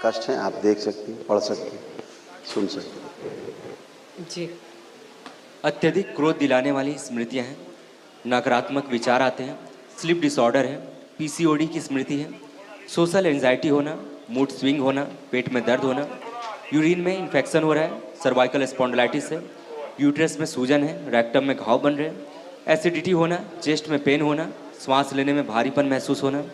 कष्ट हैं, आप देख सकती हैं, पढ़ सकती हैं, सुन सकती हैं। जी। अत्यधिक क्रोध दिलाने वाली स्मृतियां हैं, नकारात्मक विचार आते हैं, स्लीप डिसऑर्डर है, पीसीओडी की स्मृति है, सोशल एंजाइटी होना, मूड स्विंग होना, पेट में दर्द होना, यूरिन में इन्फेक्शन हो रहा है, सर्वाइकल स्पॉन्डिलाइटिस है, यूट्रस में सूजन है, रेक्टम में घाव बन रहे हैं, एसिडिटी होना, चेस्ट में पेन होना, श्वास लेने में भारीपन महसूस होना,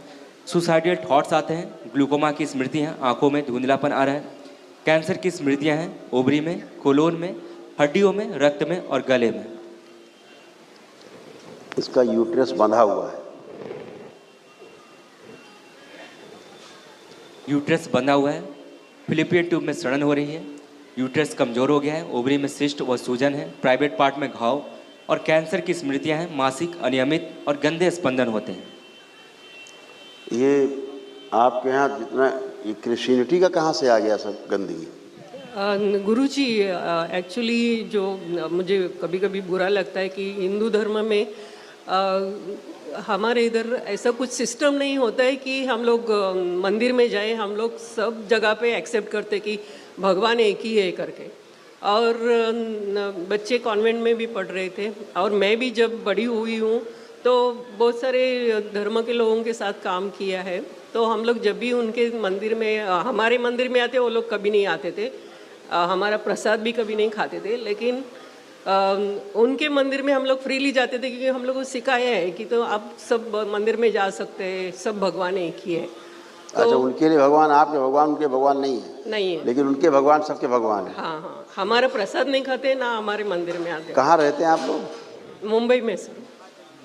सुसाइडल थॉट्स आते हैं, ग्लूकोमा की स्मृतियाँ, आंखों में धुंधलापन आ रहा है, कैंसर की स्मृतियाँ हैं, ओवरी में, कोलोन में, हड्डियों में, रक्त में और गले में। इसका यूट्रस बंधा हुआ है। यूट्रस बंधा हुआ है, फिलिपियन ट्यूब में सड़न हो रही है, यूट्रस कमजोर हो गया है, ओवरी में सिस्ट व सूजन है, प्राइवेट पार्ट में घाव और कैंसर की स्मृतियां हैं, मासिक अनियमित और गंदे स्पंदन होते हैं। ये आपके यहाँ जितना ये क्रिश्चियनिटी का कहाँ से आ गया सब गंदगी? गुरुजी, एक्चुअली जो मुझे कभी कभी बुरा लगता है कि हिंदू धर्म में हमारे इधर ऐसा कुछ सिस्टम नहीं होता है कि हम लोग मंदिर में जाएं, हम लोग सब जगह पे एक्सेप्ट करते कि भगवान एक ही है करके। और बच्चे कॉन्वेंट में भी पढ़ रहे थे और मैं भी जब बड़ी हुई हूँ तो बहुत सारे धर्म के लोगों के साथ काम किया है। तो हम लोग जब भी उनके मंदिर में, हमारे मंदिर में आते, वो लोग कभी नहीं आते थे, हमारा प्रसाद भी कभी नहीं खाते थे, लेकिन उनके मंदिर में हम लोग फ्रीली जाते थे क्योंकि हम लोग को सिखाया है कि तो आप सब मंदिर में जा सकते हैं, सब भगवान एक ही है। तो अच्छा, उनके लिए भगवान, आपके भगवान उनके भगवान नहीं है? नहीं है, लेकिन उनके भगवान सबके भगवान है। हाँ हाँ, हमारा प्रसाद नहीं खाते ना हमारे मंदिर में आते। कहाँ रहते हैं आप लोग? मुंबई में सर।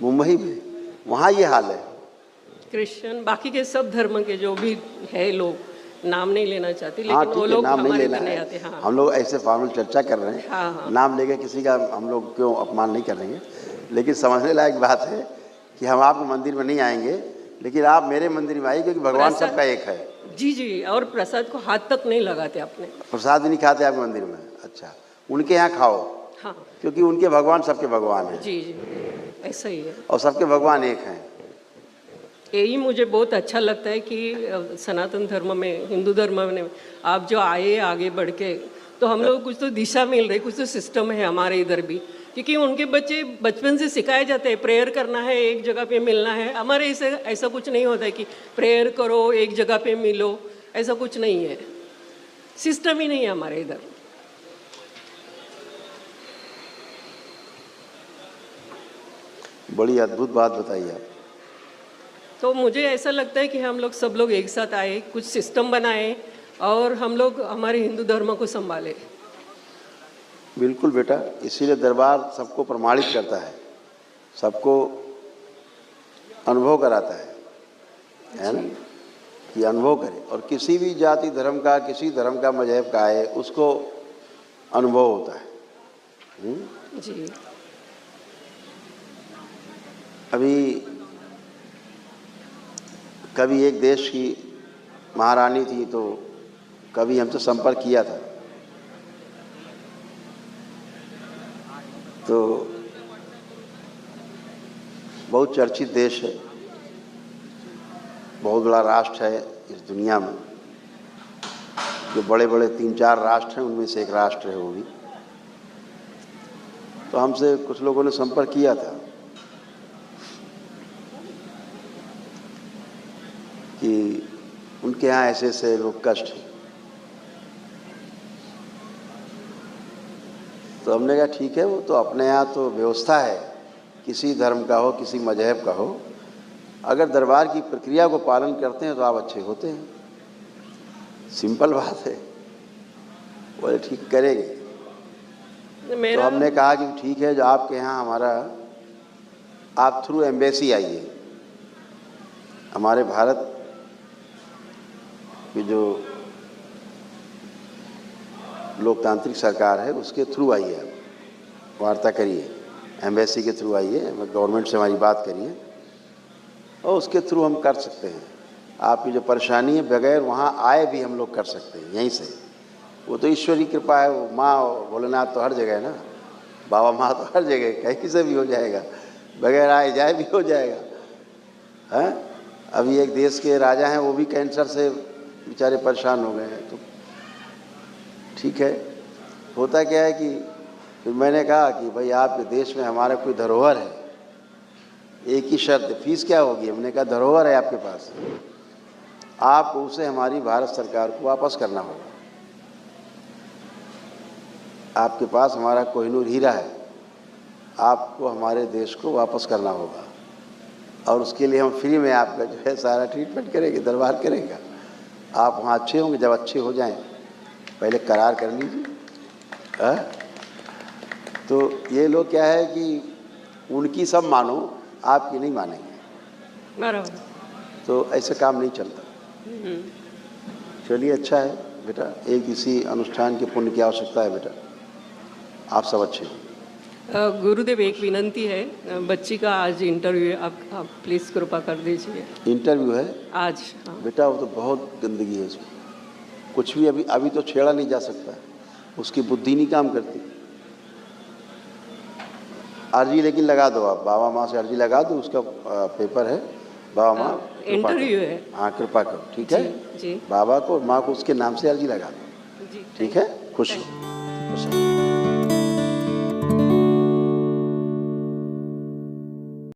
मुंबई में? वहाँ ये हाल है? क्रिश्चियन, बाकी के सब धर्म के जो भी है लोग, नाम नहीं लेना चाहते, हाँ, लेकिन वो लोग नाम नहीं हमारे लेना इधर नहीं है। आते। हाँ, हम लोग ऐसे फॉर्मल चर्चा कर रहे हैं, हाँ, हाँ। नाम लेके किसी का हम लोग क्यों अपमान नहीं करेंगे, लेकिन समझने लायक बात है कि हम आपके मंदिर में नहीं आएंगे, लेकिन आप मेरे मंदिर में आइए क्योंकि भगवान सबका एक है। जी जी, और प्रसाद को हाथ तक नहीं लगाते अपने। प्रसाद भी नहीं खाते आपके मंदिर में? अच्छा, उनके यहाँ खाओ। हाँ, क्योंकि उनके भगवान सबके भगवान हैं। जी जी, ऐसा ही है। और सबके भगवान एक हैं। यही मुझे बहुत अच्छा लगता है कि सनातन धर्म में, हिंदू धर्म में आप जो आए आगे बढ़ के, तो हम लोग कुछ तो दिशा मिल रही, कुछ तो सिस्टम है हमारे इधर भी, क्योंकि उनके बच्चे बचपन से सिखाए जाते हैं प्रेयर करना है, एक जगह पे मिलना है। हमारे ऐसा कुछ नहीं होता है कि प्रेयर करो एक जगह पे मिलो, ऐसा कुछ नहीं है, सिस्टम ही नहीं है हमारे इधर। बड़ी अद्भुत बात बताई आप। तो मुझे ऐसा लगता है कि हम लोग सब लोग एक साथ आए, कुछ सिस्टम बनाए और हम लोग हमारे हिंदू धर्म को संभाले। बिल्कुल बेटा, इसीलिए दरबार सबको प्रमाणित करता है, सबको अनुभव कराता है ना, कि अनुभव करे। और किसी भी जाति धर्म का, किसी धर्म का, मजहब का है, उसको अनुभव होता है। जी। अभी कभी एक देश की महारानी थी, तो कभी हमसे संपर्क किया था, तो बहुत चर्चित देश है, बहुत बड़ा राष्ट्र है इस दुनिया में, जो बड़े बड़े 3-4 राष्ट्र हैं उनमें से एक राष्ट्र है वो भी। तो हमसे कुछ लोगों ने संपर्क किया था कि उनके यहाँ ऐसे ऐसे लोग कष्ट हैं। तो हमने कहा ठीक है, वो तो अपने यहाँ तो व्यवस्था है, किसी धर्म का हो, किसी मजहब का हो, अगर दरबार की प्रक्रिया को पालन करते हैं तो आप अच्छे होते हैं, सिंपल बात है। बोले ठीक करेंगे। तो हमने कहा कि ठीक है, जो आपके यहाँ हमारा, आप थ्रू एम्बेसी आइए, हमारे भारत की जो लोकतांत्रिक सरकार है उसके थ्रू आइए, आप वार्ता करिए, एम्बेसी के थ्रू आइए, गवर्नमेंट से हमारी बात करिए और उसके थ्रू हम कर सकते हैं। आपकी जो परेशानी है बगैर वहाँ आए भी हम लोग कर सकते हैं यहीं से। वो तो ईश्वरी कृपा है, वो माँ भोलेनाथ तो हर जगह है ना, बाबा माँ तो हर जगह, कहीं से भी हो जाएगा, बगैर आए जाए भी हो जाएगा। हैं, अभी एक देश के राजा हैं, वो भी कैंसर से बेचारे परेशान हो गए हैं। तो ठीक है, होता क्या है कि फिर मैंने कहा कि भाई आपके देश में हमारा कोई धरोहर है, एक ही शर्त है, फीस क्या होगी? हमने कहा धरोहर है आपके पास, आप उसे हमारी भारत सरकार को वापस करना होगा। आपके पास हमारा कोहिनूर हीरा है, आपको हमारे देश को वापस करना होगा, और उसके लिए हम फ्री में आपका जो है सारा ट्रीटमेंट करेंगे, दरबार करेगा। आप वहाँ अच्छे होंगे, जब अच्छे हो जाएं पहले करार कर लीजिए। तो ये लोग क्या है कि उनकी सब मानो, आपकी नहीं मानेंगे, बराबर। तो ऐसे काम नहीं चलता। चलिए अच्छा है बेटा, एक इसी अनुष्ठान के पुण्य की आवश्यकता है बेटा, आप सब अच्छे हो। गुरुदेव एक विनंती है, बच्ची का आज इंटरव्यू है, आप प्लीज़ कृपा कर दीजिए। इंटरव्यू है आज? हाँ। बेटा वो तो बहुत गंदगी है उसमें, कुछ भी अभी तो छेड़ा नहीं जा सकता, उसकी बुद्धि नहीं काम करती। अर्जी लेकिन लगा दो आप, बाबा माँ से अर्जी लगा दो, उसका पेपर है, बाबा माँ इंटरव्यू है। हाँ कृपा करो, ठीक है जी। बाबा को माँ को उसके नाम से अर्जी लगा दो, जी। ठीक है। खुश रहो, खुश रहो।